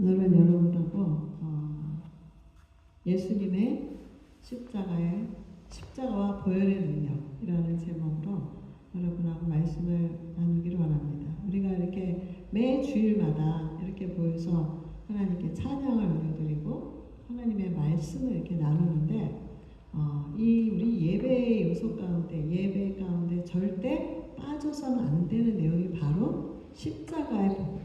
오늘은 여러분하고 예수님의 십자가와 보혈의 능력이라는 제목으로 여러분하고 말씀을 나누기를 원합니다. 우리가 이렇게 매 주일마다 이렇게 모여서 하나님께 찬양을 올려드리고 하나님의 말씀을 이렇게 나누는데 이 우리 예배의 요소 가운데, 예배 가운데 절대 빠져서는 안 되는 내용이 바로 십자가의 복음.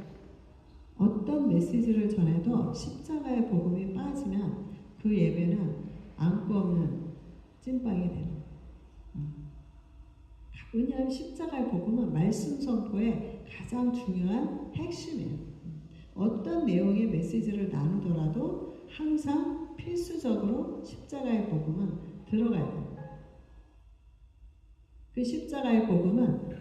어떤 메시지를 전해도 십자가의 복음이 빠지면 그 예배는 안고 없는 찐빵이 되는 거예요. 왜냐하면 십자가의 복음은 말씀 선포의 가장 중요한 핵심이에요. 어떤 내용의 메시지를 나누더라도 항상 필수적으로 십자가의 복음은 들어가야 돼요. 그 십자가의 복음은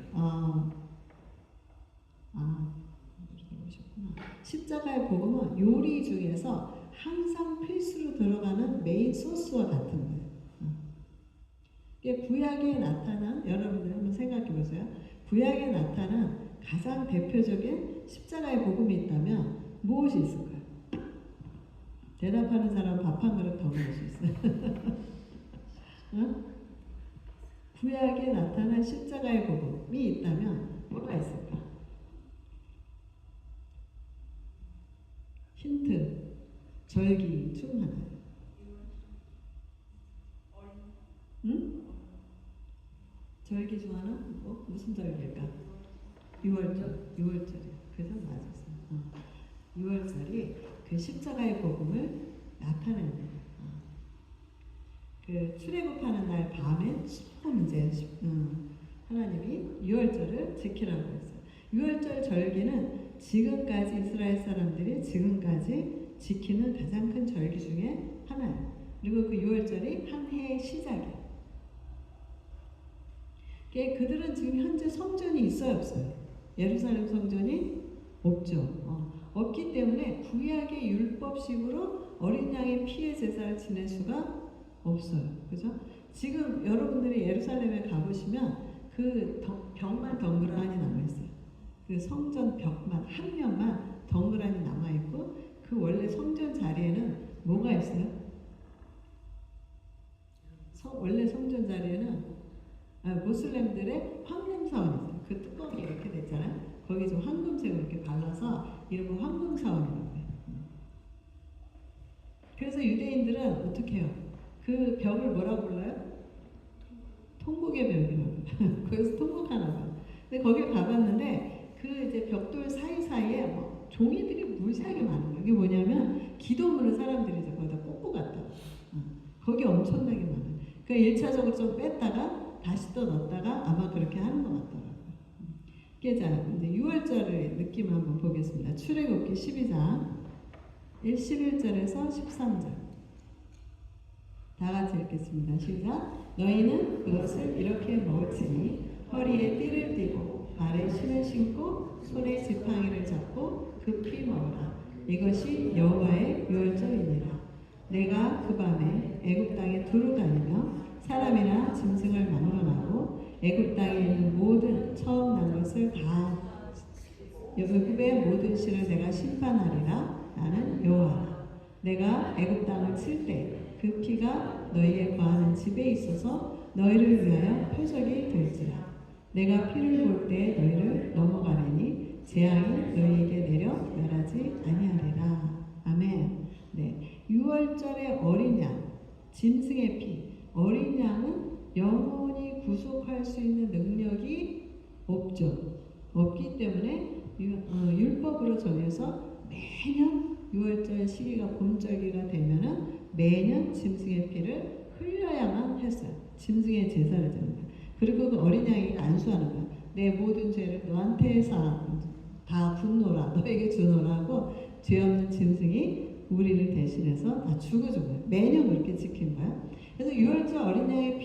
십자가의 복음은 요리 중에서 항상 필수로 들어가는 메인 소스와 같은 거예요. 구약에 나타난, 여러분들 한번 생각해 보세요. 구약에 나타난 가장 대표적인 십자가의 복음이 있다면 무엇이 있을까요? 대답하는 사람은 밥 한 그릇 더 먹을 수 있어요. 구약에 나타난 십자가의 복음이 있다면 뭐가 있을까? 힌트, 절기 중 하나. 응? 절기 중 하나? 무슨 절기일까? 6월절이요. 그래서 맞았어요. 6월절이 그 십자가의 복음을 나타내는 거예요. 그 출애굽하는 날 밤에 처음 이제 하나님이 6월절을 지키라고 했어요. 6월절 절기는 지금까지 이스라엘 사람들이 지금까지 지키는 가장 큰 절기 중에 하나예요. 그리고 그 6월절이 한 해의 시작이에요. 그들은 지금 현재 성전이 있어요, 없어요? 예루살렘 성전이 없죠. 없기 때문에 구약의 율법식으로 어린 양의 피의 제사를 지낼 수가 없어요. 그죠? 지금 여러분들이 예루살렘에 가보시면 그 벽만 덩그러니 남아있어요. 그 성전 벽만 한 면만 덩그러니 남아있고 그 원래 성전 자리에는 뭐가 있어요? 원래 성전 자리에는 모슬렘들의 황금사원이 있어요. 그 뚜껑이 이렇게 됐잖아요. 거기 좀 황금색으로 이렇게 발라서 이름은 황금사원이라고 해요. 그래서 유대인들은 어떻게 해요? 그 벽을 뭐라고 불러요? 통곡의 벽이라고. 거기서 통곡하나 봐요. 근데 거기 가봤는데 그 이제 벽돌 사이사이에 종이들이 무지하게 많은 거예요. 이게 뭐냐면 기도문을 사람들이 이제 거기다 꽂고 갔다. 거기 엄청나게 많아요. 그러니까 1차적으로 좀 뺐다가 다시 또 넣었다가 아마 그렇게 하는 것 같더라고요. 자, 이제 6월절의 느낌 한번 보겠습니다. 출애굽기 12장 11절에서 13절. 다 같이 읽겠습니다. 시작. 너희는 그것을 이렇게 먹을지니 허리에 띠를 띠고 발에 신을 신고 손에 지팡이를 잡고 급히 먹으라. 이것이 여호와의 6월절이니라. 내가 그 밤에 애굽 땅에 두루 다니며 사람이나 짐승을 막론하고 애굽 땅에 있는 모든 처음 난 것을 다 애굽의 모든 씨를 내가 심판하리라. 나는 여호와라. 내가 애굽 땅을 칠 때 그 피가 너희의 거하는 집에 있어서 너희를 위하여 표적이 될지라. 내가 피를 볼 때 너희를 넘어가리니 재앙이 너희에게 내려 멸하지 아니하리라. 아멘. 네, 6월절의 어린 양, 짐승의 피. 어린 양은 영원히 구속할 수 있는 능력이 없죠. 없기 때문에 율법으로 정해서 매년 6월절 시기가 봄절기가 되면은 매년 짐승의 피를 흘려야만 했어요. 짐승의 제사를 드는 거예요. 그리고 그 어린 양이 안수하는 거예요. 내 모든 죄를 너한테 다 분노라, 너에게 주노라고 죄 없는 짐승이 우리를 대신해서 다 죽어준 거예요. 매년 그렇게 지킨 거예요. 그래서 6월절 어린 양의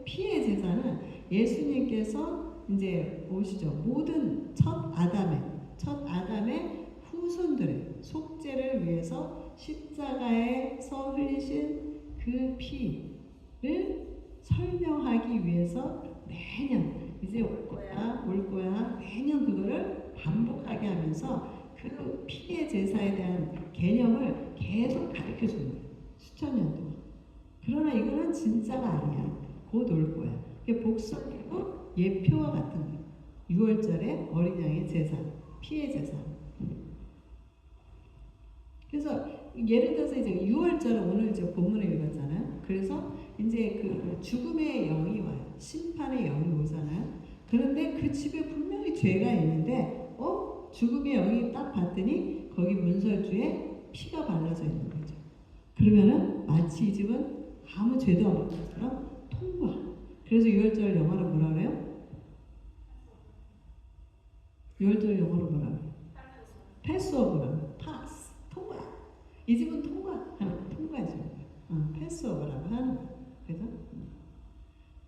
피의 제사는 예수님께서 이제 오시죠. 모든 첫 아담의 후손들의 속죄를 위해서 십자가에서 흘리신 그 피를 설명하기 위해서 매년 이제 올 거야 매년 그거를 반복하게 하면서 그 피의 제사에 대한 개념을 계속 가르쳐 준 거예요. 수천 년 동안. 그러나 이거는 진짜가 아니야. 곧 올 거야. 그게 복선이고 예표와 같은 거예요. 6월절에 어린 양의 제사, 피의 제사. 그래서 예를 들어서 이제 6월절은 오늘 이제 본문을 읽었잖아요. 그래서 이제 그 죽음의 영이 와요. 심판의 영이 오잖아요. 그런데 그 집에 분명히 죄가 있는데, 죽음의 영이 딱 봤더니 거기 문설주에 피가 발라져 있는 거죠. 그러면은 마치 이 집은 아무 죄도 없는 것처럼 통과. 그래서 6월절 영어로 뭐라 그래요? 6월절 영어로 뭐라 그래요? 패스오버라고. 파스. 통과. 이 집은 통과죠. 패스오버라고 하는 거예요. 그죠?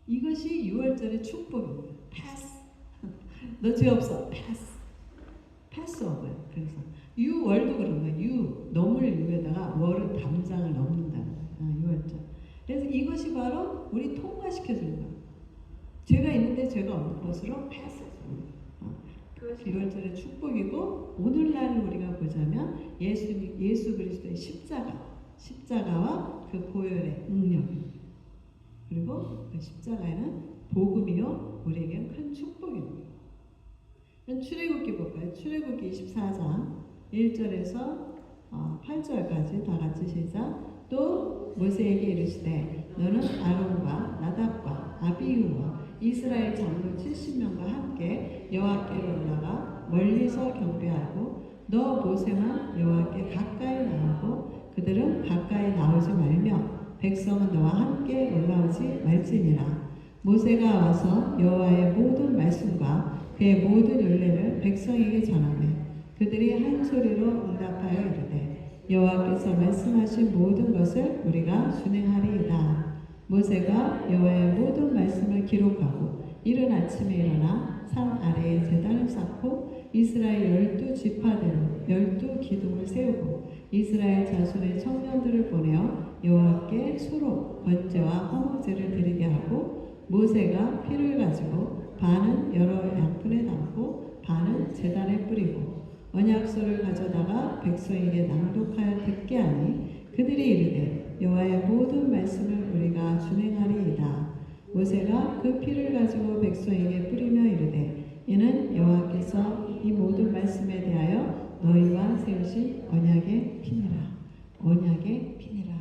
이것이 6월절의 축복입니다. 패스. 너 죄 없어. 패스. 패스오버예요. 그래서 유월도 그런 거예요. 유 넘을 유에다가 월은 담장을 넘는다는 거예요. 6월절. 그래서 이것이 바로 우리 통과시켜 주는 거예요. 죄가 있는데 죄가 없는 것으로 패스. 그것이 6월절의 축복이고, 오늘날 우리가 보자면 예수 그리스도의 십자가와 그 보혈의 능력입니다. 그리고 그 십자가에는 복음이요 우리에게 큰 축복입니다. 출애굽기 볼까요? 출애굽기 24장 1절에서 8절까지 다 같이 시작. 또 모세에게 이르시되 너는 아론과 나답과 아비후와 이스라엘 장로 70명과 함께 여호와께로 올라가 멀리서 경배하고 너 모세만 여호와께 가까이 나오고 그들은 가까이 나오지 말며 백성은 너와 함께 올라오지 말지니라. 모세가 와서 여호와의 모든 말씀과 그의 모든 율례를 백성에게 전하매 그들이 한 소리로 응답하여 이르되 여호와께서 말씀하신 모든 것을 우리가 준행하리이다. 모세가 여호와의 모든 말씀을 기록하고 이른 아침에 일어나 산 아래에 제단을 쌓고 이스라엘 12지파대로 12기둥을 세우고 이스라엘 자손의 청년들을 보내어 여호와께 소로 번제와 화목제를 드리게 하고 모세가 피를 가지고 반은 여러 양푼에 담고 반은 제단에 뿌리고 언약서를 가져다가 백성에게 낭독하여 듣게 하니 그들이 이르되 여호와의 모든 말씀을 우리가 준행하리이다. 모세가 그 피를 가지고 백성에게 뿌리며 이르되 이는 여호와께서 이 모든 말씀에 대하여 너희와 세우신 언약의 피니라. 언약의 피니라.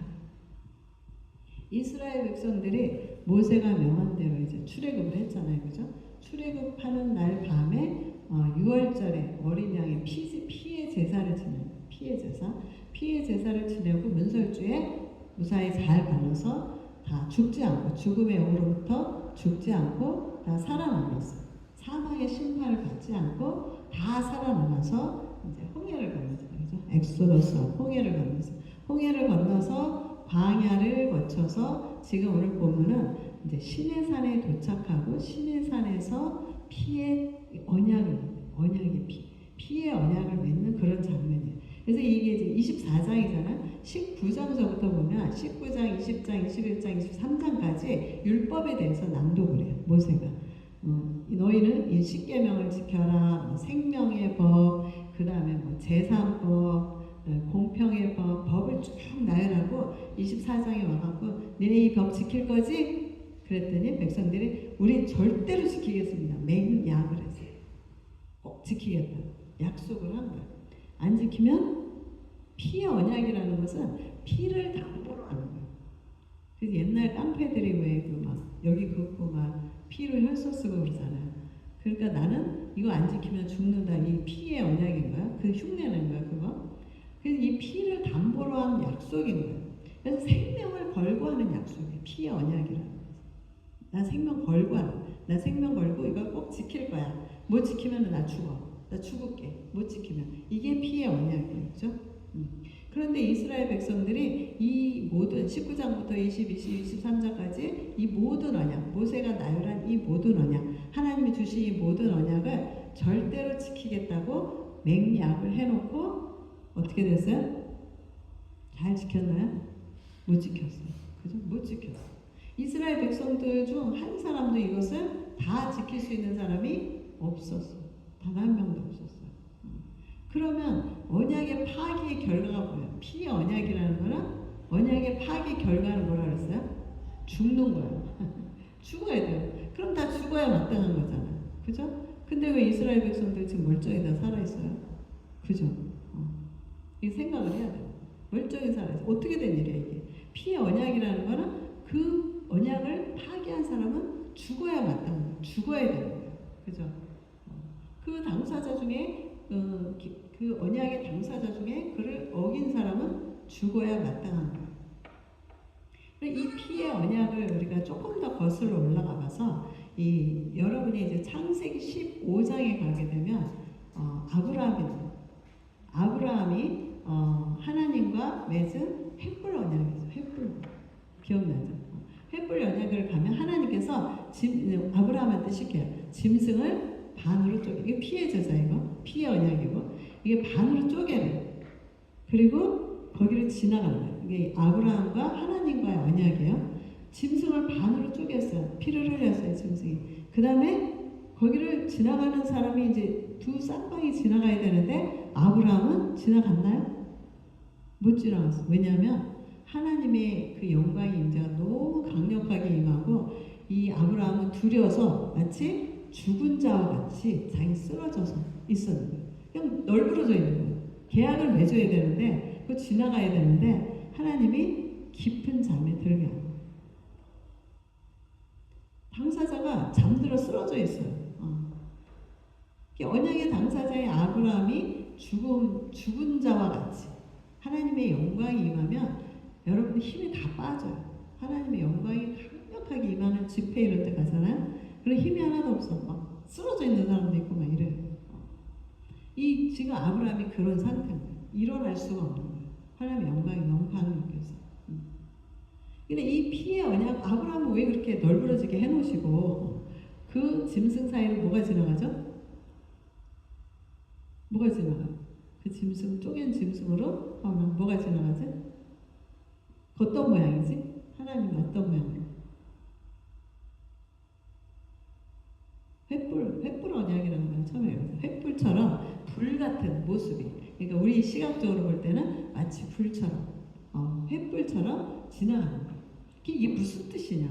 이스라엘 백성들이 모세가 명한 대로 이제 출애굽을 했잖아요, 그죠? 출애굽하는 날 밤에 6월절에 어린 양의 피의 제사를 지내요. 피의 제사를 지내고 문설주에 무사히 잘 발라서 다 죽지 않고 죽음의 영으로부터 죽지 않고 다 살아남았어요. 사망의 심판을 받지 않고 다 살아남아서 이제 홍해를 건너잖아요, 그죠? 엑소더스 홍해를 건너서 광야를 거쳐서 지금 오늘 보면은 이제 시내산에 도착하고 시내산에서 피의 피의 언약을 맺는 그런 장면이에요. 그래서 이게 이제 24장이잖아요. 19장서부터 보면 19장, 20장, 21장, 23장까지 율법에 대해서 낭독을 해요. 모세가. 너희는 이 십계명을 지켜라. 생명의 법, 그 다음에 제사법, 공평의 법을 쭉 나열하고 24장에 와갖고 니네 이 법 지킬 거지? 그랬더니 백성들이 우리 절대로 지키겠습니다. 맹약을 했어요. 꼭 지키겠다. 약속을 한 거예요. 안 지키면 피의 언약이라는 것은 피를 담보로 하는 거예요. 그래서 옛날 깡패들이 왜 여기 긋고 막 피로 혈서 쓰고 그러잖아요. 그러니까 나는 이거 안 지키면 죽는다. 이 피의 언약인 거야. 그 흉내낸 거야, 그거. 그래서 이 피를 담보로 한 약속인 거예요. 그래서 생명을 걸고 하는 약속이에요. 피의 언약이라는 거죠. 나 생명 걸고 나 생명 걸고 이걸 꼭 지킬 거야. 못 지키면 나 죽어. 나 죽을게. 못 지키면. 이게 피의 언약이에요. 그죠? 그런데 이스라엘 백성들이 이 모든 19장부터 20, 23장까지 이 모든 언약, 모세가 나열한 이 모든 언약, 하나님이 주신 이 모든 언약을 절대로 지키겠다고 맹약을 해놓고 어떻게 됐어요? 잘 지켰나요? 못 지켰어요. 그죠? 못 지켰어요. 이스라엘 백성들 중 한 사람도 이것을 다 지킬 수 있는 사람이 없었어요. 단 한 명도 없었어요. 그러면 언약의 파기의 결과가 뭐예요? 피의 언약이라는 거는 언약의 파기 결과는 뭐라 그랬어요? 죽는 거예요. 죽어야 돼요. 그럼 다 죽어야 마땅한 거잖아요. 그죠? 근데 왜 이스라엘 백성들 지금 멀쩡히 다 살아있어요? 그죠? 이 생각을 해야 돼요. 멀쩡히 살아있어요. 어떻게 된 일이야 이게? 피의 언약이라는 거는 그 언약을 파기한 사람은 죽어야 마땅한 거예요. 죽어야 되는 거예요. 그죠? 그 당사자 중에 그 언약의 당사자 중에 그를 어긴 사람은 죽어야 마땅한 거예요. 이 피의 언약을 우리가 조금 더 거슬러 올라가 봐서 여러분이 이제 창세기 15장에 가게 되면 아브라함이 하나님과 맺은 횃불 언약이죠. 횃불 기억나죠? 횃불 언약을 가면 하나님께서 아브라함한테 시켜요. 짐승을 반으로 쪼개. 이게 피의 제사 이거 피의 언약이고 이게 반으로 쪼개래. 그리고 거기를 지나가는 거예요. 이게 아브라함과 하나님과의 언약이에요. 짐승을 반으로 쪼갰어요. 피를 흘렸어요, 짐승이. 그 다음에 거기를 지나가는 사람이 이제 두 쌍방이 지나가야 되는데 아브라함은 지나갔나요? 못 지나갔어요. 왜냐하면 하나님의 그 영광의 임재가 너무 강력하게 임하고 이 아브라함은 두려워서 마치 죽은 자와 같이 자기 쓰러져서 있었는 거예요. 그냥 널브러져 있는 거예요. 계약을 맺어야 되는데 그거 지나가야 되는데 하나님이 깊은 잠에 들게 하는 거예요. 당사자가 잠들어 쓰러져 있어요. 언약의 당사자의 아브라함이 죽은 자와 같이 하나님의 영광이 임하면 여러분 힘이 다 빠져요. 하나님의 영광이 강력하게 임하는 집회 이런 데 가잖아요. 그런 힘이 하나도 없어. 막 쓰러져 있는 사람도 있고 막 이래요. 지금 아브라함이 그런 상태입니다. 일어날 수가 없는 거예요. 하나님의 영광이 너무 강력해서. 근데 이 피의 언약, 아브라함은 왜 그렇게 널브러지게 해놓으시고 그 짐승 사이로 뭐가 지나가죠? 뭐가 지나가요? 그 짐승, 쪼갠 짐승으로 뭐가 지나가지? 어떤 모양이지? 하나님은 어떤 모양이에요? 횃불 언약이라는 걸 처음에 횃불처럼 불 같은 모습이. 그러니까 우리 시각적으로 볼 때는 마치 불처럼, 횃불처럼 지나가는 거예요. 이게 무슨 뜻이냐?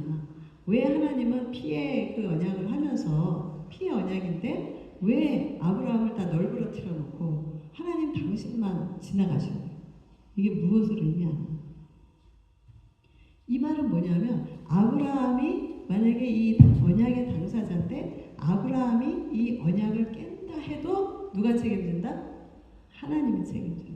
왜 하나님은 피의 그 언약을 하면서 피의 언약인데 왜 아브라함을 다 널브러뜨려 놓고 하나님 당신만 지나가신 거예요? 이게 무엇을 의미하나? 이 말은 뭐냐면 아브라함이 만약에 이 언약의 당사자인데 아브라함이 이 언약을 깬다 해도 누가 책임진다? 하나님이 책임져요.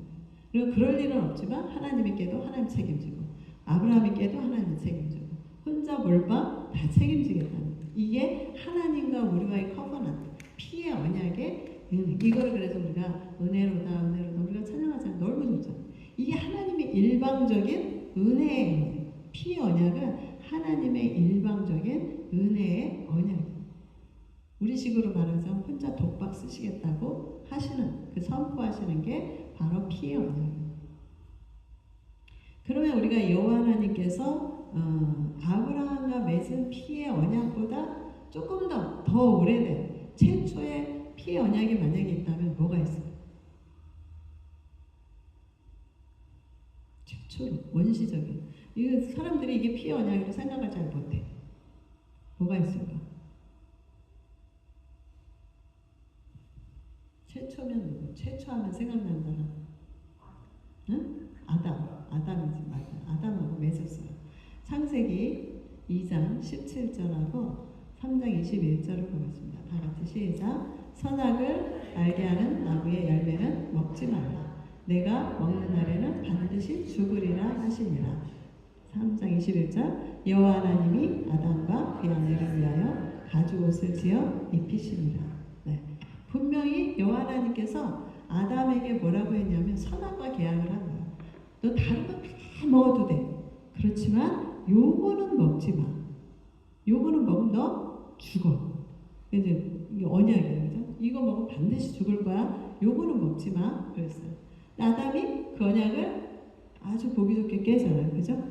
그리고 그럴 일은 없지만 하나님이 깨도 하나님 책임지고 아브라함이 깨도 하나님이 책임지고 혼자 몰빵 다 책임지겠다는 거예요. 이게 하나님과 우리와의 커버넌트, 피의 언약의 이걸 그래서 우리가 은혜로다 우리가 찬양하잖아요. 너무 좋잖아요. 이게 하나님의 일방적인 은혜의 피의 언약은 하나님의 일방적인 은혜의 언약이에요. 우리식으로 말하자면 혼자 독박 쓰시겠다고 하시는 그 선포하시는 게 바로 피의 언약이에요. 그러면 우리가 여호와 하나님께서 아브라함과 맺은 피의 언약보다 조금 더 오래된 최초의 피의 언약이 만약에 있다면 뭐가 있어요? 최초로 원시적인 이거 사람들이 이게 피의 언약이라고 생각을 잘 못해. 뭐가 있을까? 최초면 누구? 최초하면 생각나는 사람? 응? 아담이지 맞아. 아담하고 맺었어요. 창세기 2장 17절하고 3장 21절을 보겠습니다. 다 같이 시작. 선악을 알게 하는 나무의 열매는 먹지 말라. 내가 먹는 날에는 반드시 죽으리라 하시니라. 3장 21절. 여호와 하나님이 아담과 그의 아내를 위하여 가죽옷을 지어 입히시니라. 네. 분명히 여호와 하나님께서 아담에게 뭐라고 했냐면 선악과 계약을 한 거야. 너 다른 거 다 먹어도 돼. 그렇지만 요거는 먹지 마. 요거는 먹으면 너 죽어. 이제 이게 언약이에요. 그죠? 이거 먹으면 반드시 죽을 거야. 요거는 먹지 마. 그랬어요. 아담이 그 언약을 아주 보기 좋게 깨잖아요. 그죠?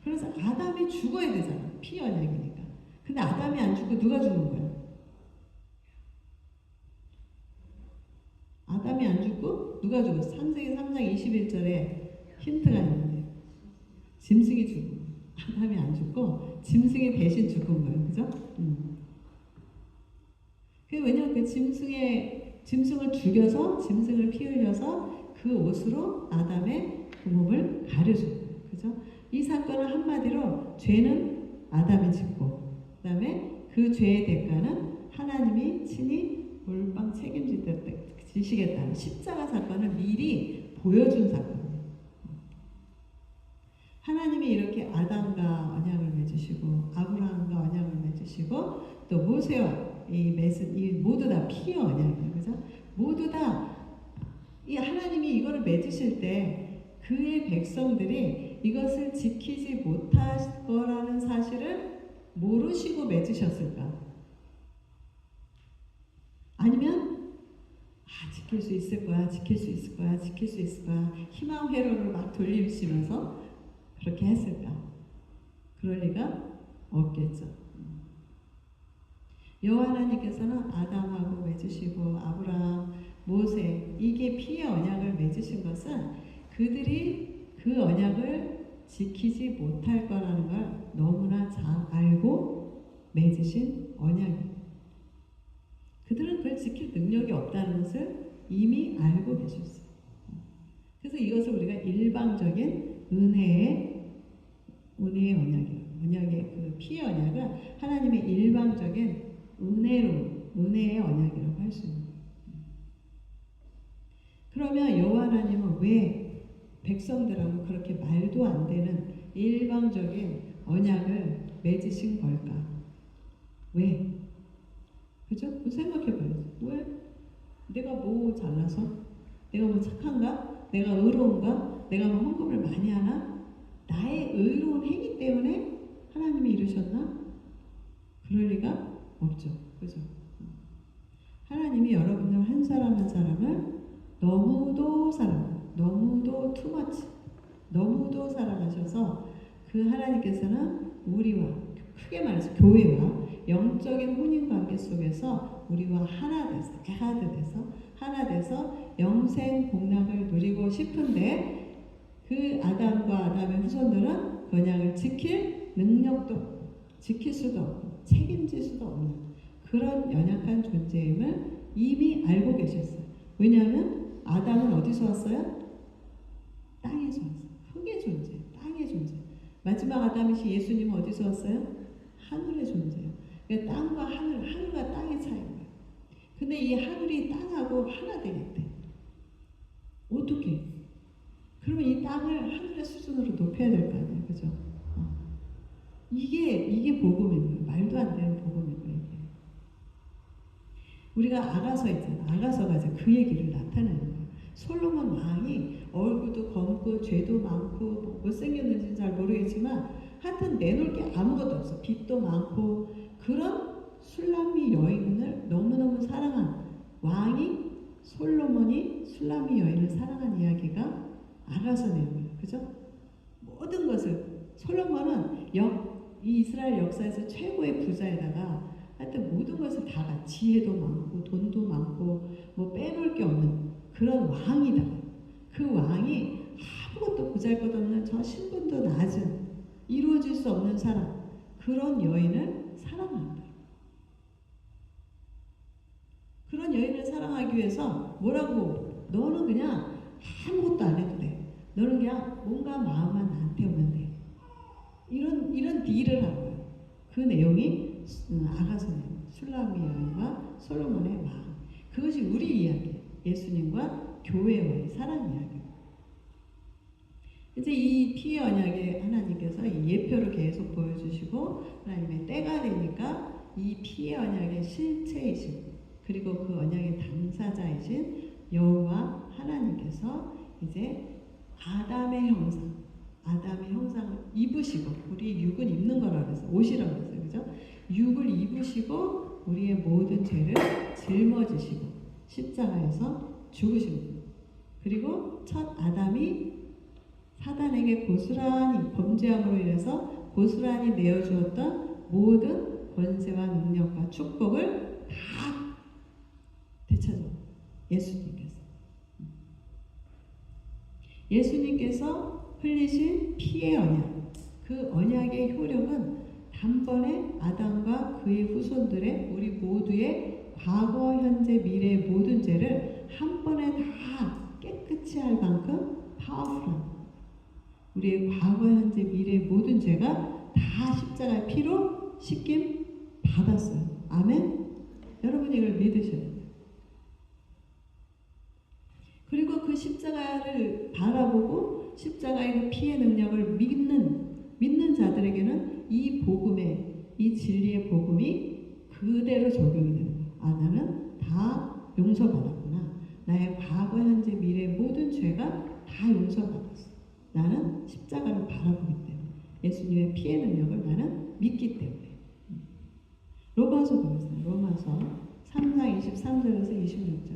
그래서 아담이 죽어야 되잖아. 피 언약이니까. 근데 아담이 안 죽고 누가 죽은 거야? 아담이 안 죽고 누가 죽었어? 창세기 3장 21절에 힌트가 있는데 짐승이 죽은 거예요. 아담이 안 죽고 짐승이 대신 죽은 거예요. 그죠? 그게 왜냐면 그 짐승을 죽여서 짐승을 피 흘려서 그 옷으로 아담의 그 몸을 가려준 거예요. 그죠? 이 사건은 한마디로 죄는 아담이 짓고 그다음에 그 죄의 대가는 하나님이 친히 몰빵 책임지시겠다는 십자가 사건을 미리 보여준 사건이에요. 하나님이 이렇게 아담과 언약을 맺으시고 아브라함과 언약을 맺으시고 또 모세와 이 모두 다 피의 언약이에요. 그죠? 모두 다 이 하나님이 이거를 맺으실 때 그의 백성들이 이것을 지키지 못할 거라는 사실을 모르시고 맺으셨을까? 아니면 지킬 수 있을 거야, 지킬 수 있을 거야, 지킬 수 있을 거야 희망 회로를 막 돌리시면서 그렇게 했을까? 그럴 리가 없겠죠. 여호와 하나님께서는 아담하고 맺으시고 아브라함, 모세 이게 피의 언약을 맺으신 것은 그들이 그 언약을 지키지 못할 거라는 걸 너무나 잘 알고 맺으신 언약이에요. 그들은 그걸 지킬 능력이 없다는 것을 이미 알고 계셨어요. 그래서 이것을 우리가 일방적인 은혜의 언약이에요. 언약의 그 피의 언약은 하나님의 일방적인 은혜의 언약이라고 할 수 있는 거예요. 그러면 여호와 하나님은 왜 백성들하고 그렇게 말도 안 되는 일방적인 언약을 맺으신 걸까? 왜? 그죠? 생각해봐요. 왜? 내가 뭐 잘나서? 내가 뭐 착한가? 내가 의로운가? 내가 뭐 헌금을 많이 하나? 나의 의로운 행위 때문에 하나님이 이루셨나? 그럴 리가 없죠. 그죠? 하나님이 여러분들 한 사람 한 사람을 너무도 너무도 투머치, 너무도 사랑하셔서 그 하나님께서는 우리와 크게 말해서 교회와 영적인 혼인관계 속에서 우리와 하나 돼서 하나 돼서 영생 복락을 누리고 싶은데 그 아담과 아담의 후손들은 그 언약을 지킬 능력도 없고 지킬 수도 없고 책임질 수도 없는 그런 연약한 존재임을 이미 알고 계셨어요. 왜냐하면 아담은 어디서 왔어요? 땅에서 왔어요. 흙의 존재, 땅의 존재. 마지막 아담이신 예수님은 어디서 왔어요? 하늘의 존재예요. 그러니까 땅과 하늘과 땅의 차이인 거예요. 근데 이 하늘이 땅하고 하나 되겠대. 어떻게? 그러면 이 땅을 하늘의 수준으로 높여야 될 거 아니에요, 그죠? 이게 복음인 거예요. 말도 안 되는 복음인 거예요. 이게. 우리가 아가서 있잖아. 아가서가 이제 그 얘기를 나타내는 거예요. 솔로몬 왕이 얼굴도 검고 죄도 많고 뭐 못생겼는지는 잘 모르겠지만 하여튼 내놓을 게 아무것도 없어. 빚도 많고 그런 술람미 여인을 너무너무 사랑한 왕이 솔로몬이 술람미 여인을 사랑한 이야기가 아가서 내용이에요. 그죠? 모든 것을 솔로몬은 이 이스라엘 역사에서 최고의 부자에다가 하여튼 모든 것을 다 지혜도 많고 돈도 많고 뭐 빼놓을 게 없는 그런 왕이다. 그 왕이 아무것도 보잘것없는 저 신분도 낮은 이루어질 수 없는 사람 그런 여인을 사랑한다. 그런 여인을 사랑하기 위해서 뭐라고 너는 그냥 아무것도 안 해도 돼. 너는 그냥 뭔가 마음만 나한테 오면 돼. 이런 딜을 한 거예요. 그 내용이 아가서 내용, 술람미 여인과 솔로몬의 마음. 그것이 우리 이야기, 예수님과 교회와의 사랑 이야기. 이제 이 피의 언약에 하나님께서 이 예표를 계속 보여주시고 하나님의 때가 되니까 이 피의 언약의 실체이신 그리고 그 언약의 당사자이신 여호와 하나님께서 이제 아담의 형상을 입으시고 우리 육은 입는 거라고 그래서 옷이라고 했어요. 그죠? 육을 입으시고 우리의 모든 죄를 짊어지시고 십자가에서 죽으시고 그리고 첫 아담이 사단에게 고스란히 범죄함으로 인해서 고스란히 내어주었던 모든 권세와 능력과 축복을 다 되찾아 예수님께서 예수님께서 흘리신 피의 언약, 그 언약의 효력은 단번에 아담과 그의 후손들의 우리 모두의 과거, 현재, 미래의 모든 죄를 한 번에 다 깨끗이 할 만큼 파워풀한 우리의 과거, 현재, 미래의 모든 죄가 다 십자가의 피로 씻김 받았어요. 아멘? 여러분이 이걸 믿으셔야 돼요. 그리고 그 십자가를 바라보고 십자가의 그 피의 능력을 믿는 자들에게는 이 복음의, 이 진리의 복음이 그대로 적용이 되는 거예요. 아, 나는 다 용서받았구나. 나의 과거, 현재, 미래의 모든 죄가 다 용서받았어. 나는 십자가를 바라보기 때문에, 예수님의 피의 능력을 나는 믿기 때문에. 로마서 보겠습니다. 로마서 3장 23절에서 26절.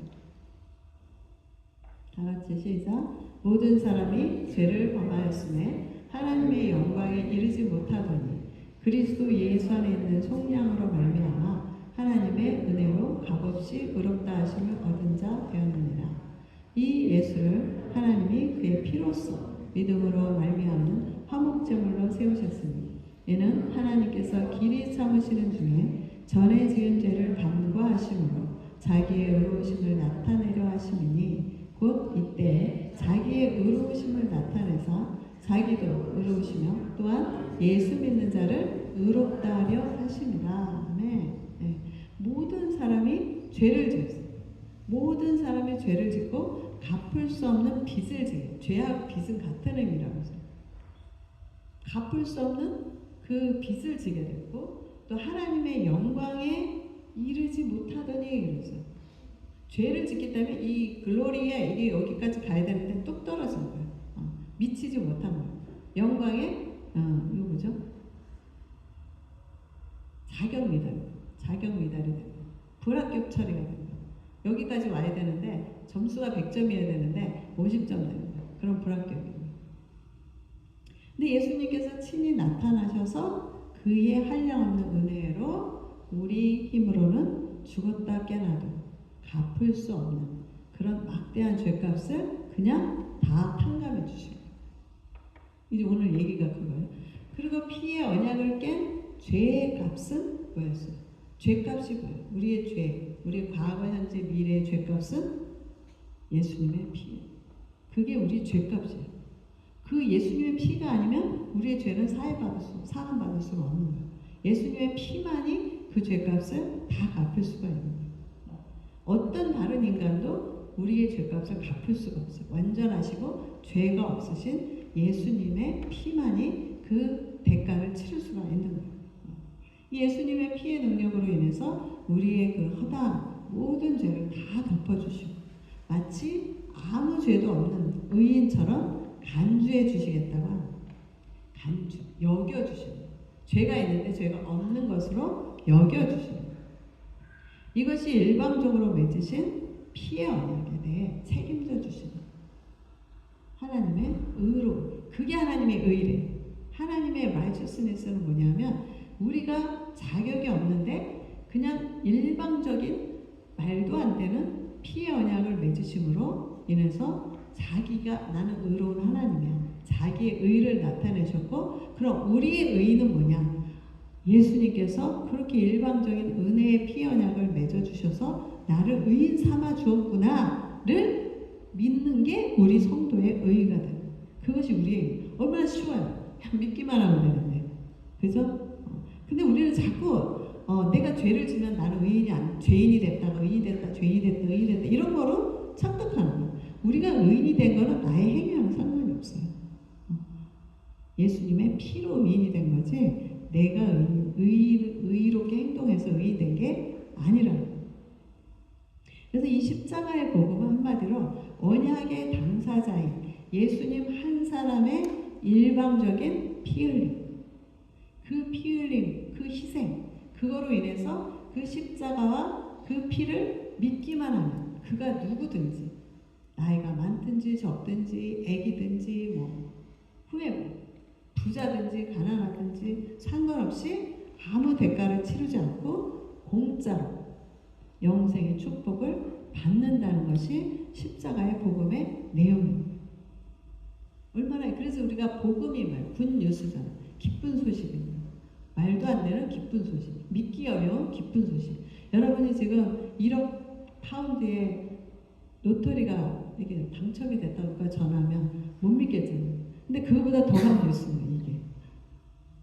다 같이 시작. 모든 사람이 죄를 범하였음에 하나님의 영광에 이르지 못하더니 그리스도 예수 안에 있는 속량으로 말미암아 하나님의 은혜로 값없이 의롭다 하심을 얻은 자 되었느니라. 이 예수를 하나님이 그의 피로써 믿음으로 말미암는 화목제물로 세우셨으니 이는 하나님께서 길이 참으시는 중에 전에 지은 죄를 간구하심으로 자기의 의로우심을 나타내려 하심이니 곧 이때 자기의 의로우심을 나타내사 자기도 의로우시며 또한 예수 믿는 자를 의롭다 하려 하심이라. 아멘. 네. 모든 사람이 죄를 지었어요. 모든 사람이 죄를 짓고 갚을 수 없는 빚을 지어요. 죄하고 빚은 같은 의미라고 해서 갚을 수 없는 그 빚을 지게 됐고 또 하나님의 영광에 이르지 못하더니 이러죠. 죄를 짓기 때문에 이 글로리에 이게 여기까지 가야 되는데 뚝 떨어진 거예요. 미치지 못한 거예요. 영광에 이거 뭐죠? 자격 미달이 되고 불합격 처리가 됩니다. 여기까지 와야 되는데 점수가 100점이어야 되는데 50점 되는 거예요. 그럼 불합격입니다. 근데 예수님께서 친히 나타나셔서 그의 한량없는 은혜로 우리 힘으로는 죽었다 깨나도 갚을 수 없는 그런 막대한 죄값을 그냥 다 탕감해 주시고 이제 오늘 얘기가 그거예요. 그리고 피의 언약을 깬 죄의 값은 뭐였어요? 죄값이 뭐예요? 우리의 죄, 우리의 과거, 현재, 미래의 죄값은 예수님의 피. 그게 우리 죄값이에요. 그 예수님의 피가 아니면 우리의 죄는 사함받을 수가 없는 거예요. 예수님의 피만이 그 죄값을 다 갚을 수가 있는 거예요. 어떤 다른 인간도 우리의 죄값을 갚을 수가 없어요. 완전하시고 죄가 없으신 예수님의 피만이 그 대가를 치를 수가 있는 거예요. 예수님의 피의 능력으로 인해서 우리의 그 허다한 모든 죄를 다 덮어주시고 마치 아무 죄도 없는 의인처럼 간주해 주시겠다고 합니다. 간주, 여겨주시는 죄가 있는데 죄가 없는 것으로 여겨주시는 이것이 일방적으로 맺으신 피의 언약에 대해 책임져 주시는 하나님의 의로 그게 하나님의 의래요. 하나님의 righteousness는 뭐냐면 우리가 자격이 없는데 그냥 일방적인 말도 안 되는 피의 언약을 맺으심으로 인해서 자기가 나는 의로운 하나님이야. 자기의 의를 나타내셨고 그럼 우리의 의는 뭐냐? 예수님께서 그렇게 일방적인 은혜의 피의 언약을 맺어주셔서 나를 의인 삼아 주었구나를 믿는 게 우리 성도의 의의가 돼요. 그것이 우리의 의. 얼마나 쉬워요. 그냥 믿기만 하면 되는데. 그죠? 근데 우리는 자꾸 내가 죄를 지면 나는 죄인이 됐다가 의인이 됐다, 죄인이 됐다, 의인이 됐다 이런 거로 착각하는 거예요. 우리가 의인이 된 거는 나의 행위와는 상관이 없어요. 예수님의 피로 의인이 된 거지 내가 의롭게 행동해서 의인 된 게 아니라는 거예요. 그래서 이 십자가의 복음은 한마디로 언약의 당사자인 예수님 한 사람의 일방적인 피 흘림 그 피 흘림, 그 희생 그거로 인해서 그 십자가와 그 피를 믿기만 하면 그가 누구든지 나이가 많든지 적든지 애기든지 부자든지 가난하든지 상관없이 아무 대가를 치르지 않고 공짜로 영생의 축복을 받는다는 것이 십자가의 복음의 내용입니다. 그래서 우리가 복음이 말, 굿뉴스잖아. 기쁜 소식입니다. 말도 안 되는 기쁜 소식. 믿기 어려운 기쁜 소식. 여러분이 지금 1억 파운드의 로터리가 이게 당첨이 됐다고 전하면 못 믿겠잖아요. 근데 그거보다 더한 뉴스는 이게.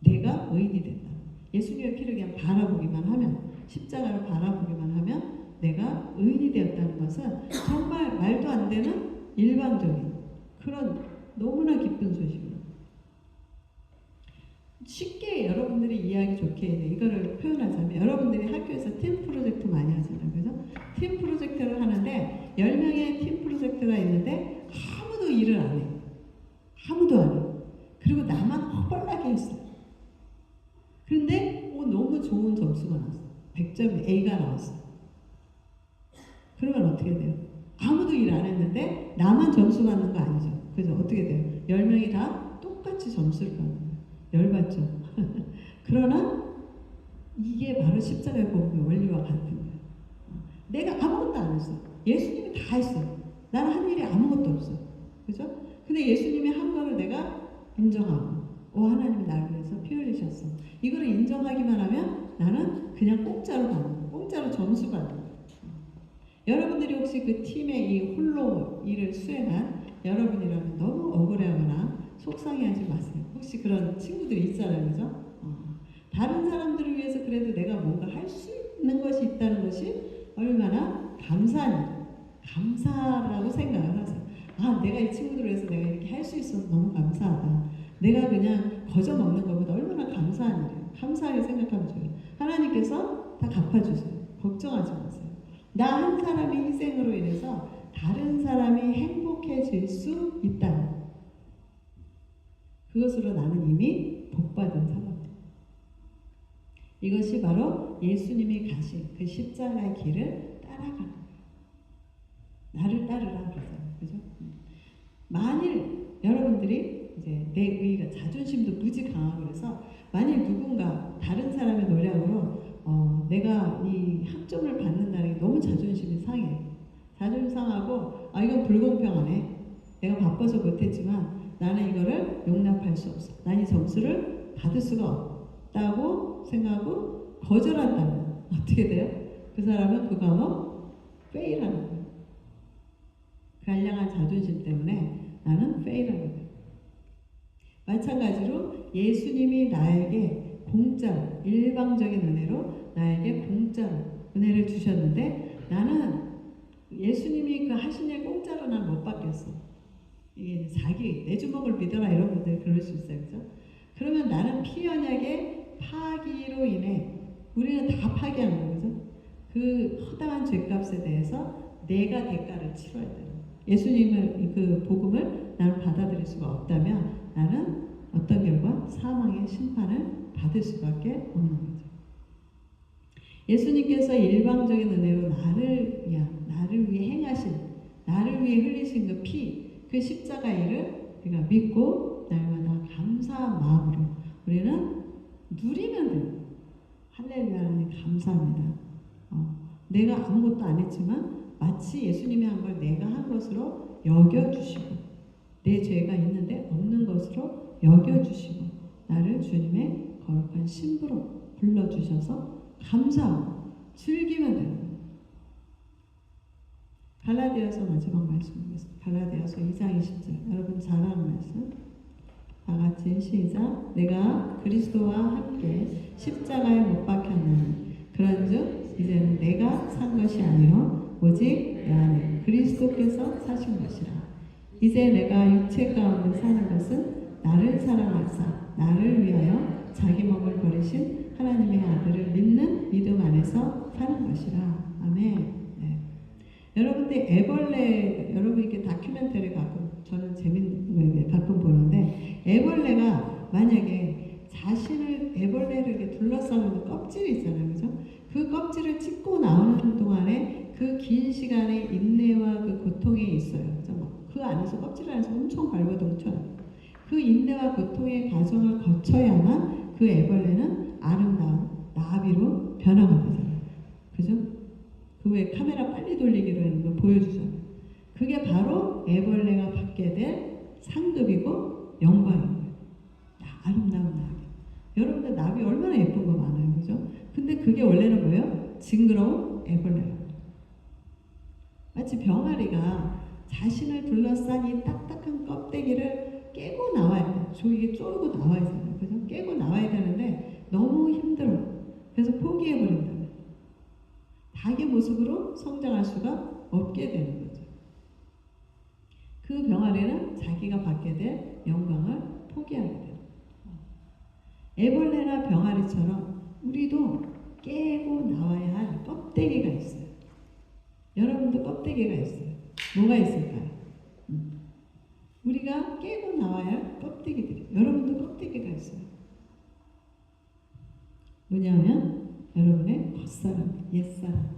내가 의인이 됐다. 예수님의 피를 그냥 바라보기만 하면, 십자가를 바라보기만 하면 내가 의인이 되었다는 것은 정말 말도 안 되는 일반적인 그런 너무나 기쁜 소식입니다. 쉽게 여러분들이 이해하기 좋게 이거를 표현하자면, 여러분들이 학교에서 팀 프로젝트 많이 하잖아요. 그죠? 팀 프로젝트를 하는데 10명의 팀 프로젝트가 있는데 아무도 일을 안 해. 아무도 안 해. 그리고 나만 허벌나게 했어요. 그런데 너무 좋은 점수가 나왔어. 100점 A가 나왔어. 그러면 어떻게 돼요? 아무도 일 안 했는데 나만 점수 받는 거 아니죠. 그래서 어떻게 돼요? 10명이 다 똑같이 점수를 받는 거예요. 열받죠. 그러나 이게 바로 십자가의 복음의 원리와 같은 거예요. 내가 아무것도 안 했어. 예수님이 다 했어요. 나는 한 일이 아무것도 없어. 그죠? 근데 예수님이 한 거를 내가 인정하고, 하나님이 나를 위해서 피 흘리셨어. 이거를 인정하기만 하면 나는 그냥 공짜로 받는 거예요. 공짜로 점수 받는 거예요. 여러분들이 혹시 그 팀의 이 홀로 일을 수행한 여러분이라면 너무 억울해하거나 속상해하지 마세요. 혹시 그런 친구들이 있잖아요. 그죠? 다른 사람들을 위해서 그래도 내가 뭔가 할 수 있는 것이 있다는 것이 얼마나 감사라고 생각을 하세요. 내가 이 친구들을 위해서 내가 이렇게 할 수 있어서 너무 감사하다. 내가 그냥 거저 먹는 것보다 얼마나 감사한 일이에요. 감사하게 생각하면 좋아요. 하나님께서 다 갚아주세요. 걱정하지 마세요. 나 한 사람의 희생으로 인해서 다른 사람이 행복해질 수 있다. 그것으로 나는 이미 복받은 사람이다. 이것이 바로 예수님이 가신 그 십자가의 길을 따라가는 거예요. 나를 따르라 그러잖아요. 그죠? 만일 여러분들이 이제 내 의의가 자존심도 무지 강하고 그래서 만일 누군가 다른 사람의 노력으로 내가 이 학점을 받는다는 게 너무 자존심이 상해. 자존심 상하고 이건 불공평하네. 내가 바빠서 못했지만 나는 이거를 용납할 수 없어. 난 이 점수를 받을 수가 없다고 생각하고 거절한다면 어떻게 돼요? 그 사람은 그 과목 페일하는 거예요. 간량한 자존심 때문에 나는 페일하게 돼요. 마찬가지로 예수님이 나에게 공짜로, 일방적인 은혜로 나에게 공짜로 은혜를 주셨는데 나는 예수님이 그 하신 일 공짜로 난 못 받겠어. 이게 자기 내 주먹을 믿어라 이런 분들이 그럴 수 있어요. 그죠? 그러면 나는 피 언약의 파기로 인해 우리는 다 파기하는 거예요. 그죠? 그 허다한 죄값에 대해서 내가 대가를 치러야 돼요. 예수님을 그 복음을 나는 받아들일 수가 없다면 나는 어떤 결과? 사망의 심판을 받을 수밖에 없는 거죠. 예수님께서 일방적인 은혜로 나를 위해 행하신, 나를 위해 흘리신 그 피, 그 십자가 일을 우리가 믿고 날마다 감사한 마음으로 우리는 누리면 돼요. 할렐루야 하나님 감사합니다. 내가 아무것도 안 했지만 마치 예수님이 한 걸 내가 한 것으로 여겨주시고 내 죄가 있는데 없는 것으로 여겨주시고 나를 주님의 거룩한 신부로 불러주셔서 감사하고 즐기면 됩니다. 갈라디아서 마지막 말씀이겠습니다. 갈라디아서 2장 20절 여러분 잘 아는 말씀 다 같이 시작. 내가 그리스도와 함께 십자가에 못 박혔나니 그런즉 이제는 내가 산 것이 아니요 오직 내 안에 그리스도께서 사신 것이라. 이제 내가 육체 가운데 사는 것은 나를 사랑하사 나를 위하여 자기 몸을 버리신 하나님의 아들을 믿는 믿음 안에서 사는 것이라. 아멘. 여러분들 애벌레 여러분 이렇게 다큐멘터리 가끔 저는 재밌는 거 가끔 보는데 애벌레가 만약에 자신을 애벌레를 이렇게 둘러싸는 껍질이 있잖아요. 그죠? 그 껍질을 찢고 나오는 동안에 그 긴 시간의 인내와 그 고통이 있어요. 그죠? 그 안에서 껍질 안에서 엄청 발버둥쳐요. 그 인내와 고통의 과정을 거쳐야만 그 애벌레는 아름다운 나비로 변화가 되잖아요. 그죠? 그 외에 카메라 빨리 돌리기로 하는 거 보여주잖아요. 그게 바로 애벌레가 받게 될 상급이고 영광인 거예요. 아름다운 나비. 여러분들 나비 얼마나 예쁜 거 많아요, 그죠? 근데 그게 원래는 뭐예요? 징그러운 애벌레. 마치 병아리가 자신을 둘러싼 이 딱딱한 껍데기를 깨고 나와야 돼요. 이게 쫄고 나와야 되잖아요, 그죠? 깨고 나와야 되는데 너무 힘들어. 그래서 포기해버린다. 닭의 모습으로 성장할 수가 없게 되는 거죠. 그 병아리는 자기가 받게 될 영광을 포기하게 돼요. 애벌레나 병아리처럼 우리도 깨고 나와야 할 껍데기가 있어요. 여러분도 껍데기가 있어요. 뭐가 있을까요? 우리가 깨고 나와야 할 껍데기들이. 여러분도 껍데기가 있어요. 뭐냐면 여러분의 겉사람, 옛사람.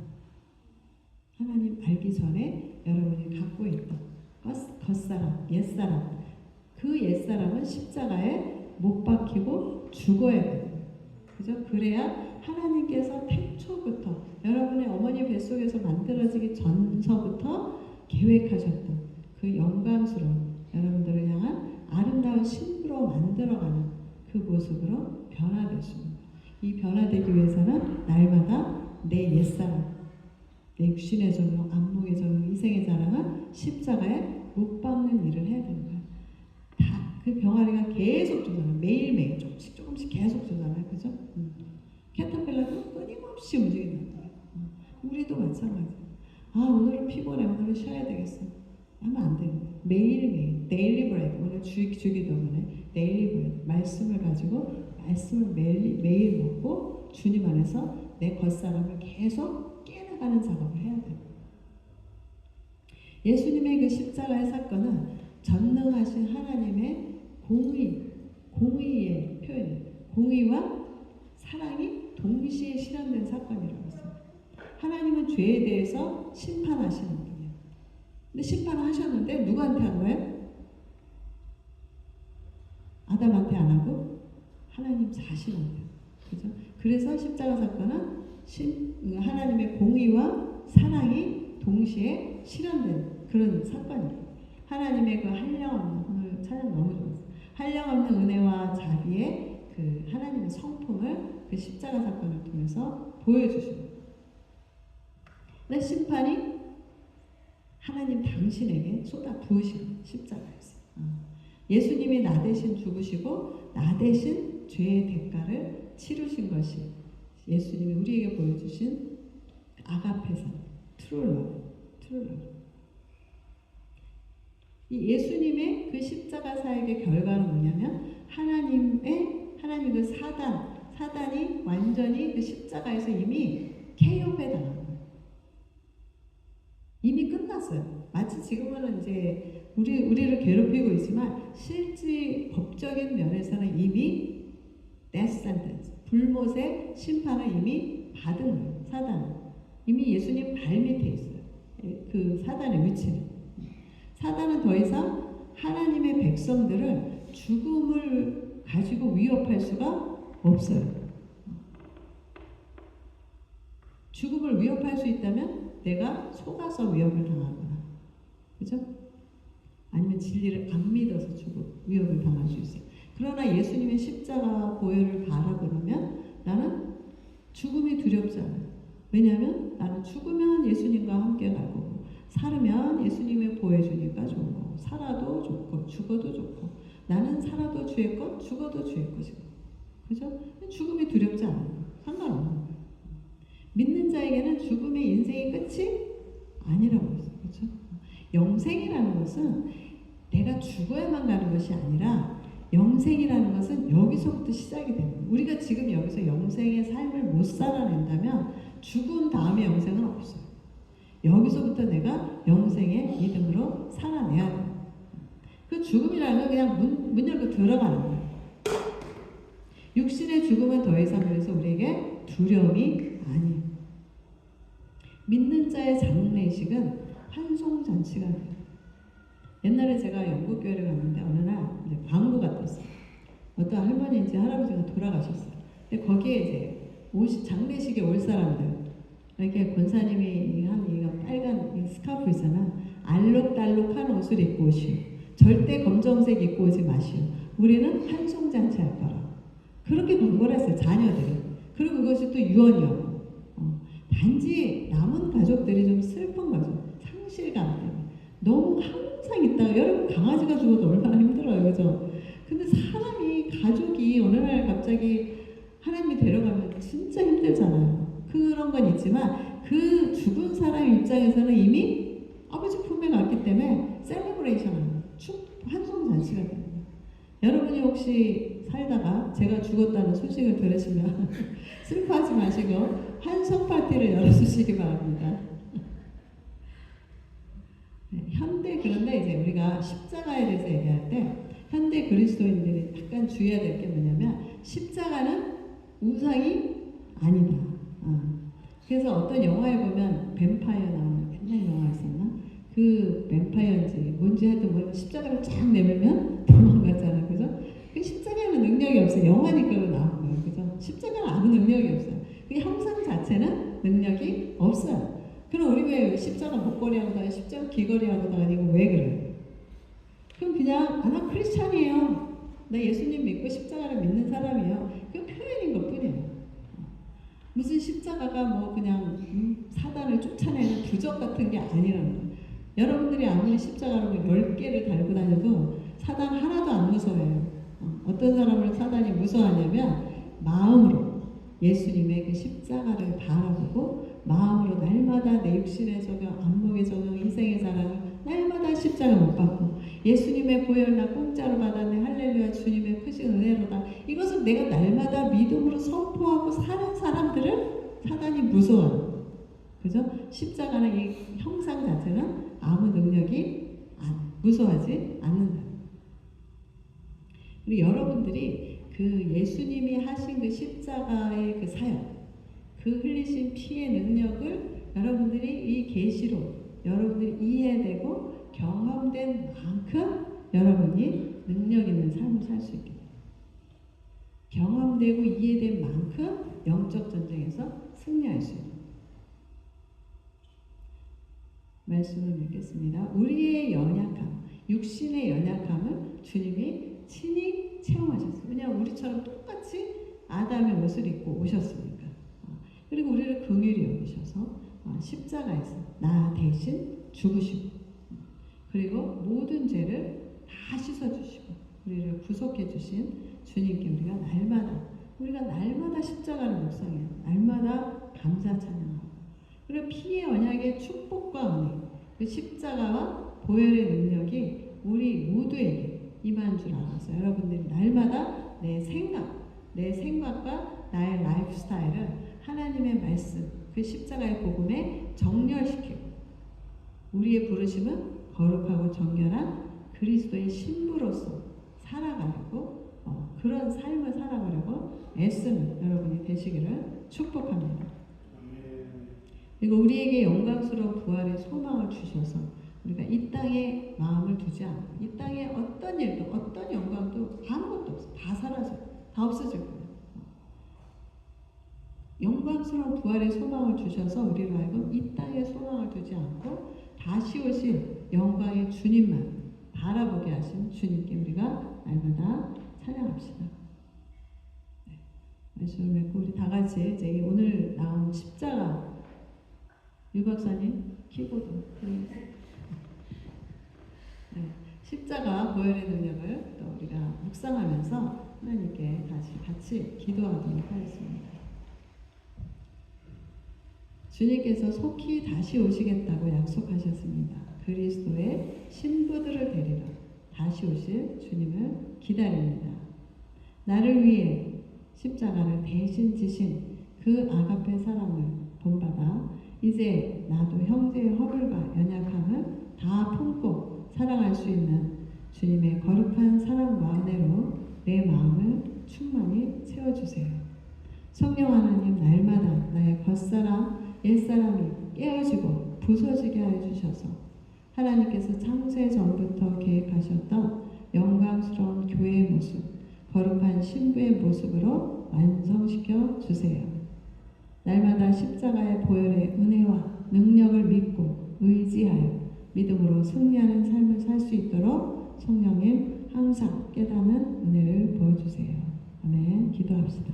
하나님 알기 전에 여러분이 갖고 있던 겉사람, 옛사람. 그 옛사람은 십자가에 못 박히고 죽어야 돼요. 그죠? 그래야 하나님께서 태초부터 여러분의 어머니 뱃속에서 만들어지기 전서부터 계획하셨던 그 영광스러운 여러분들을 향한 아름다운 신부로 만들어가는 그 모습으로 변화되십니다. 이 변화되기 위해서는 날마다 내 옛사람, 내 육신의 전로, 안목의 전로, 이생의 자랑은 십자가에 못 박는 일을 해야 되는 거예요. 다 그 병아리가 계속 주잖아요. 매일매일 조금씩 계속 주잖아요. 그죠? 캐터필러도 끊임없이 움직이는 거예요. 우리도 마찬가지예요. 아, 오늘은 피곤해. 오늘은 쉬어야 되겠어. 하면 안 되는 거예요. 매일매일 데일리 브레드. 오늘 주기도문에 데일리 브레드. 말씀을 가지고 말씀을 매일 먹고 주님 안에서 내 겉사람을 계속 깨나가는 작업을 해야 돼요. 예수님의 그 십자가의 사건은 전능하신 하나님의 공의의 표현이에요. 공의와 사랑이 동시에 실현된 사건이라고 했어요. 하나님은 죄에 대해서 심판하시는 분이에요. 근데 심판을 하셨는데 누구한테 한 거예요? 아담한테 안 하고 하나님 자신한테. 그죠? 그래서 십자가 사건은 하나님의 공의와 사랑이 동시에 실현된 그런 사건이에요. 하나님의 그 한량없는, 오늘 찬양 너무 좋았어요. 한량없는 은혜와 자비의 그 하나님의 성품을 그 십자가 사건을 통해서 보여주시고, 근데 심판이 하나님 당신에게 쏟아 부으신 십자가였어요. 예수님이 나 대신 죽으시고 나 대신 죄의 대가를 치르신 것이 예수님이 우리에게 보여주신 아가페사, 트루러. 이 예수님의 그 십자가 사역의 결과는 뭐냐면 하나님의 그 사단이 완전히 그 십자가에서 이미 KO에 당한 거예요. 이미 끝났어요. 마치 지금은 이제 우리를 괴롭히고 있지만 실제 법적인 면에서는 이미 death sentence, 불못의 심판을 이미 받은 거예요. 사단은 이미 예수님 발 밑에 있어요. 그 사단의 위치는. 사단은 더 이상 하나님의 백성들을 죽음을 가지고 위협할 수가 없어요. 죽음을 위협할 수 있다면 내가 속아서 위협을 당하거나, 그죠? 아니면 진리를 안 믿어서 위협을 당할 수 있어요. 그러나 예수님의 십자가 보혈을 바라보면 나는 죽음이 두렵지 않아요. 왜냐하면 나는 죽으면 예수님과 함께 갈 거고, 살으면 예수님의 보혜주니까 좋은 거고, 살아도 좋고 죽어도 좋고, 나는 살아도 주의 것, 죽어도 주의 것이고, 그죠? 죽음이 두렵지 않아요. 상관없는 거예요. 믿는 자에게는 죽음의 인생의 끝이 아니라고 했어요. 그렇죠? 영생이라는 것은 내가 죽어야만 가는 것이 아니라, 영생이라는 것은 여기서부터 시작이 됩니다. 우리가 지금 여기서 영생의 삶을 못 살아낸다면 죽은 다음에 영생은 없어요. 여기서부터 내가 영생의 믿음으로 살아내야 돼요. 그 죽음이라는 건 그냥 문 열고 들어가는 거예요. 육신의 죽음은 더 이상 그래서 우리에게 두려움이 아니에요. 믿는 자의 장례식은 환송잔치가 돼요. 옛날에 제가 영국교회를 갔는데 어느 날 이제 광고가 떴어요. 어떤 할머니인지 할아버지가 돌아가셨어요. 근데 거기에 이제 장례식에 올 사람들, 이렇게 권사님이 한 이가 빨간 스카프 있잖아. 알록달록한 옷을 입고 오시오. 절대 검정색 입고 오지 마시오. 우리는 환송잔치 할 거라. 그렇게 공부를 했어요. 자녀들이. 그리고 그것이 또 유언이었고 단지 남은 가족들이 좀 슬픈 거죠. 상실감 때문에. 너무 항상 있다가 여러분 강아지가 죽어도 얼마나 힘들어요. 그죠? 근데 사람이 가족이 어느 날 갑자기 하나님이 데려가면 진짜 힘들잖아요. 그런 건 있지만 그 죽은 사람 입장에서는 이미 아버지 품에 갔기 때문에 셀레브레이션 환송잔치가 됩니다. 여러분이 혹시 살다가 제가 죽었다는 소식을 들으시면 슬퍼하지 마시고 환송 파티를 열어주시기 바랍니다. 네, 현대 그런데 이제 우리가 십자가에 대해서 얘기할 때 현대 그리스도인들이 약간 주의해야 될 게 뭐냐면 십자가는 우상이 아니다. 그래서 어떤 영화에 보면 뱀파이어 나오는 옛날 영화 있었나? 그 뱀파이어인지 뭔지 하여튼 뭐 십자가를 쫙 내밀면 도망가잖아. 그죠? 그 십자가는 능력이 없어요. 영화니까 나온 거예요. 그죠? 십자가는 아무 능력이 없어요. 그 형상 자체는 능력이 없어요. 그럼 우리 왜 십자가 목걸이 하고 다니 십자가 귀걸이 하고 다니고 왜 그래요? 그럼 그냥 나 크리스찬이에요. 나 예수님 믿고 십자가를 믿는 사람이에요. 그 표현인 것 뿐이에요. 무슨 십자가가 뭐 그냥 사단을 쫓아내는 부적 같은 게 아니라는 거예요. 여러분들이 아무리 십자가로 10개를 달고 다녀도 사단 하나도 안 무서워해요. 어떤 사람을 사단이 무서워하냐면 마음으로 예수님의 그 십자가를 바라보고 마음으로 날마다 내 육신의 적용, 안목의 적용, 희생의 사랑을 날마다 십자가 못 받고 예수님의 보혈 나 공짜로 받았네 할렐루야 주님의 크신 은혜로다. 이것을 내가 날마다 믿음으로 선포하고 사는 사람들을 사단이 무서워요. 그죠? 십자가는 이 형상 자체는 아무 능력이 무서워하지 않는다. 그리고 여러분들이 그 예수님이 하신 그 십자가의 그 사역, 그 흘리신 피의 능력을 여러분들이 이 계시로 여러분들이 이해되고 경험된 만큼 여러분이 능력 있는 삶을 살 수 있게 돼요. 경험되고 이해된 만큼 영적 전쟁에서 승리할 수 있어요. 말씀을 읽겠습니다. 우리의 연약함, 육신의 연약함을 주님이 친히 체험하셨어요. 왜냐하면 우리처럼 똑같이 아담의 옷을 입고 오셨으니까. 그리고 우리를 긍휼히 여기셔서 십자가에서 나 대신 죽으시고 그리고 모든 죄를 다 씻어주시고 우리를 구속해 주신 주님께 우리가 날마다 십자가를 묵상해요. 날마다 감사 찬양하고 그리고 피의 언약의 축복과 은혜 그 십자가와 보혈의 능력이 우리 모두에게 임한 줄 알아서 여러분들이 날마다 내 생각과 나의 라이프 스타일을 하나님의 말씀 그 십자가의 복음에 정렬시키고 우리의 부르심은 거룩하고 정결한 그리스도의 신부로서 살아가려고 그런 삶을 살아가려고 애쓰는 여러분이 되시기를 축복합니다. 그리고 우리에게 영광스러운 부활의 소망을 주셔서 우리가 이 땅에 마음을 두지 않고 이 땅에 어떤 일도 어떤 영광도 아무것도 없어. 다 사라져. 다 없어질 거예요. 영광스러운 부활의 소망을 주셔서 우리로 하여금 이 땅에 소망을 두지 않고 다시 오실 영광의 주님만 바라보게 하신 주님께 우리가 날마다 찬양합시다. 네. 말씀을 맺고 우리 다 같이 이제 오늘 나온 십자가 유 박사님 키보드 네. 십자가 보혈의 능력을 또 우리가 묵상하면서 하나님께 다시 같이 기도하도록 하겠습니다. 주님께서 속히 다시 오시겠다고 약속하셨습니다. 그리스도의 신부들을 데리러 다시 오실 주님을 기다립니다. 나를 위해 십자가를 대신 지신 그 아가페 사랑을 본받아 이제 나도 형제의 허물과 연약함을 다 품고 사랑할 수 있는 주님의 거룩한 사랑과 은혜로 내 마음을 충만히 채워주세요. 성령 하나님 날마다 나의 겉사람 옛사람이 깨어지고 부서지게 하여 주셔서 하나님께서 창세 전부터 계획하셨던 영광스러운 교회의 모습, 거룩한 신부의 모습으로 완성시켜 주세요. 날마다 십자가의 보혈의 은혜와 능력을 믿고 의지하여 믿음으로 승리하는 삶을 살 수 있도록 성령님 항상 깨닫는 은혜를 부어주세요. 아멘. 기도합시다.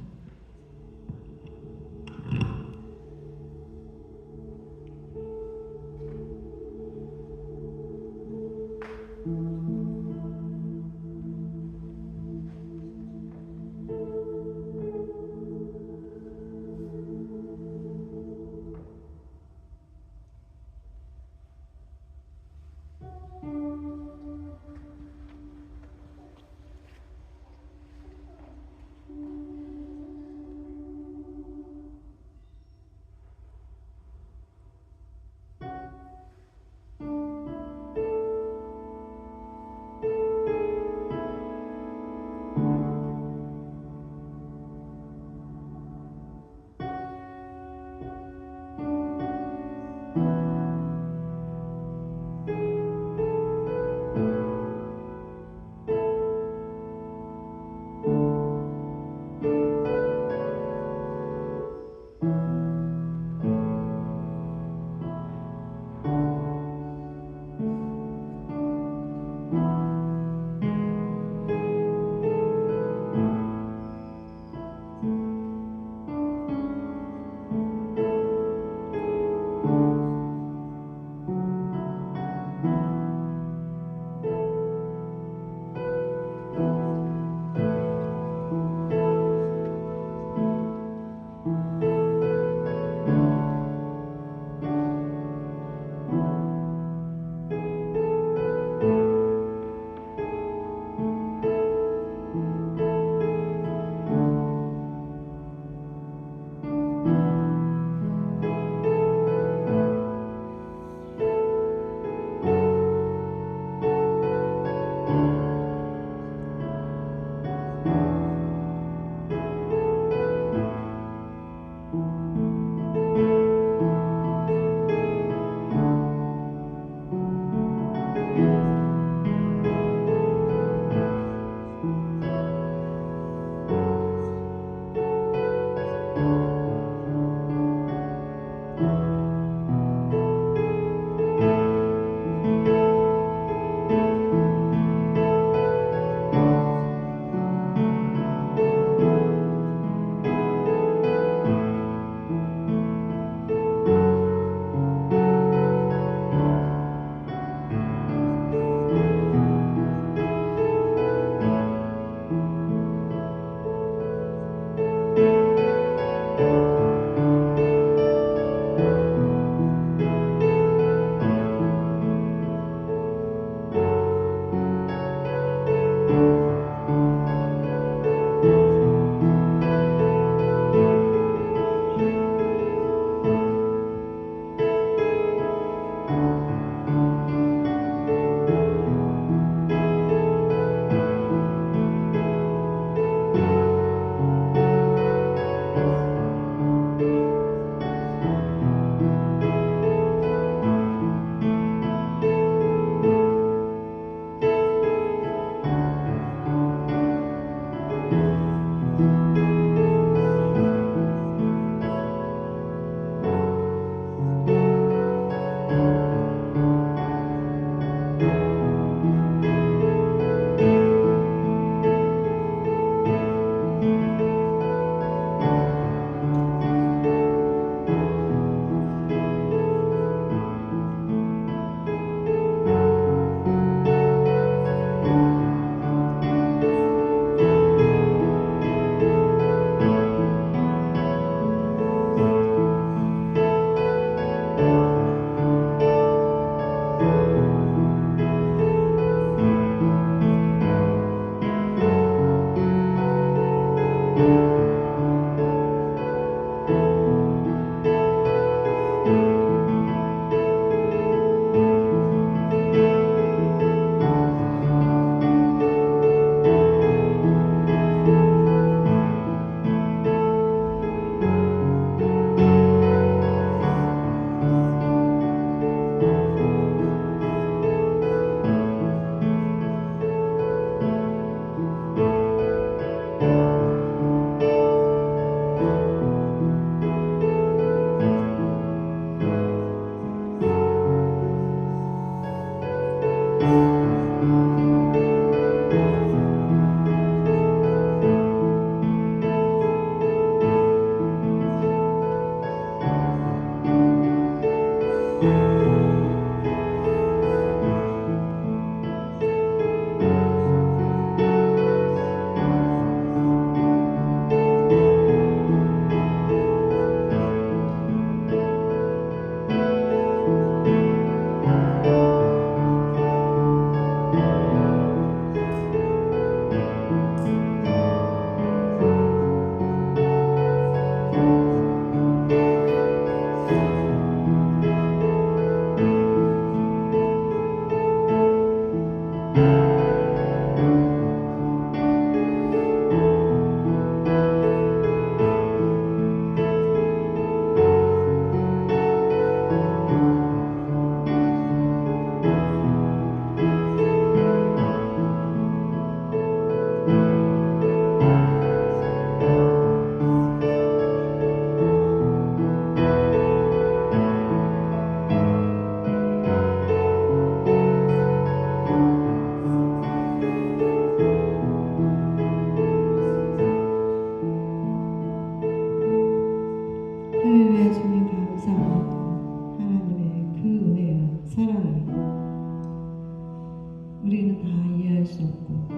우리는 다 이해할 수 없고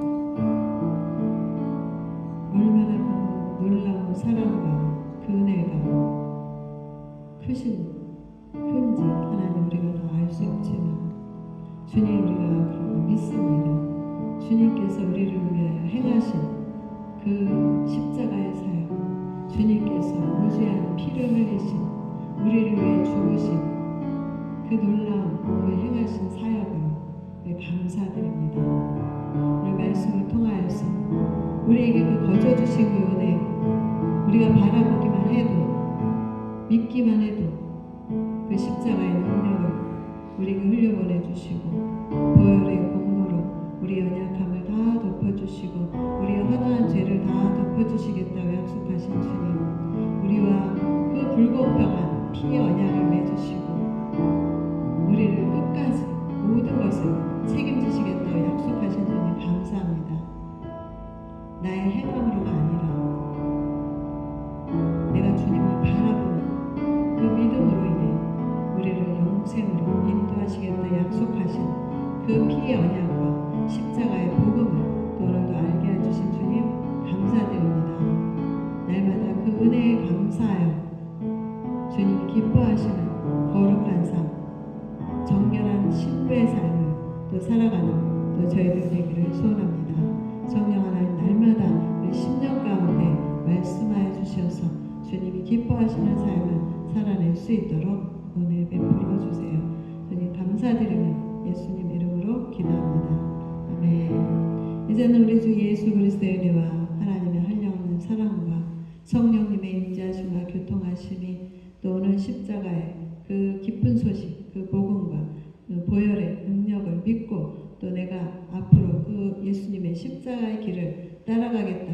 얼마나 그 놀라운 사랑과 그 은혜가 큰지 하나님 우리가 다 알 수 없지만 주님 우리가 그런 거 믿습니다. 주님께서 우리를 위하여 행하신 그 십자가의 사역, 주님께서 무죄한 피를 흘리신 우리를 위해 죽으신 그 놀라운 그 행하신 사역으로 감사드립니다. 오늘 말씀을 통하여서 우리에게 그 거저 주신 그 은혜 우리가 바라보기만 해도 믿기만 해도 그 십자가의 능력을 우리에게 흘려보내 주시고 보혈의 공로로 우리의 연약함을 다 덮어주시고 우리의 허다한 죄를 다 덮어주시겠다고 약속하신 주님 우리와 그 불공평한 피의 언약을 맺으시고 우리를 끝까지 모든 것을 책임지시겠다고 약속하신 주님 감사합니다. 나의 행함으로가 아니라 내가 주님을 바라보는 그 믿음으로 인해 우리를 영생으로 인도하시겠다 약속하신 그 피의 언약과 십자가의 복음을 또 오늘도 알게 해주신 주님 감사드립니다. 날마다 그 은혜에 감사하여 주님이 기뻐하시는 거룩한 삶 정결한 신부의 삶을 또 살아가는 또 저희들 되기를 소원합니다. 성령 하나님 날마다 우리 10년 가운데 말씀하여 주셔서 주님이 기뻐하시는 삶을 살아낼 수 있도록 은혜 베풀어 주세요. 주님 감사드리며 예수님 이름으로 기도합니다. 아멘. 이제는 우리 주 예수 그리스도의 은혜와 하나님의 한량없는 사랑과 성령님의 임재하심과 교통하심이 또 오늘 십자가의 그 기쁜 소식 그 복음과 그 보혈의 능력을 믿고 또 내가 앞으로 그 예수님의 십자가의 길을 따라가겠다